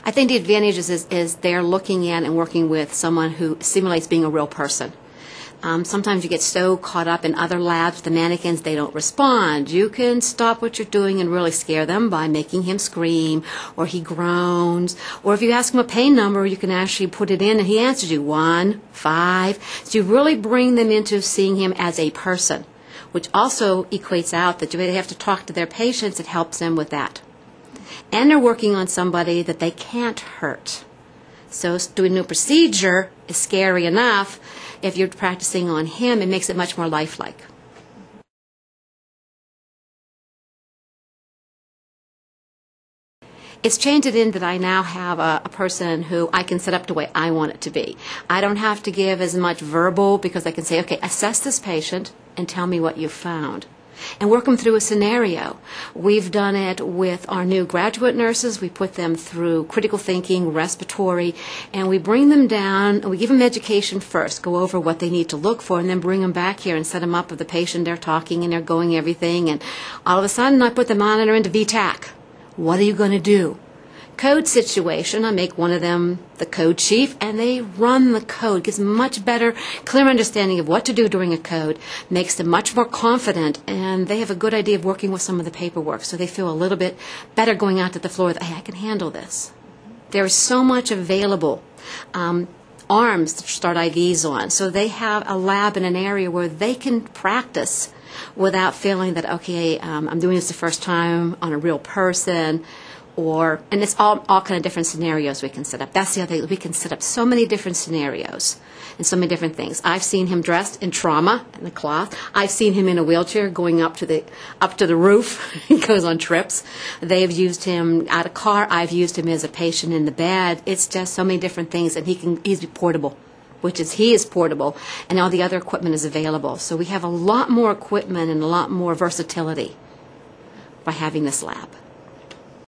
I think the advantage is they're looking at and working with someone who simulates being a real person. Sometimes you get so caught up in other labs, the mannequins, they don't respond. You can stop what you're doing and really scare them by making him scream, or he groans, or if you ask him a pain number, you can actually put it in and he answers you, 1, 5. So you really bring them into seeing him as a person, which also equates out that they have to talk to their patients. It helps them with that. And they're working on somebody that they can't hurt. So doing a procedure is scary enough. If you're practicing on him, it makes it much more lifelike. It's changed it in that I now have a person who I can set up the way I want it to be. I don't have to give as much verbal because I can say, okay, assess this patient and tell me what you found. And work them through a scenario. We've done it with our new graduate nurses. We put them through critical thinking, respiratory, and we bring them down, and we give them education first, go over what they need to look for, and then bring them back here and set them up with the patient. They're talking and they're going everything, and all of a sudden I put the monitor into VTAC. What are you going to do? Code situation, I make one of them the code chief, and they run the code. Gives much better, clear understanding of what to do during a code, makes them much more confident, and they have a good idea of working with some of the paperwork, so they feel a little bit better going out to the floor that, hey, I can handle this. There is so much available. Arms to start IVs on, so they have a lab in an area where they can practice without feeling that, okay, I'm doing this the first time on a real person. And it's all kind of different scenarios we can set up. That's the other thing. We can set up so many different scenarios and so many different things. I've seen him dressed in trauma, in the cloth. I've seen him in a wheelchair going up to the roof. He goes on trips. They've used him out of car. I've used him as a patient in the bed. It's just so many different things, and he's portable, he is portable, and all the other equipment is available. So we have a lot more equipment and a lot more versatility by having this lab.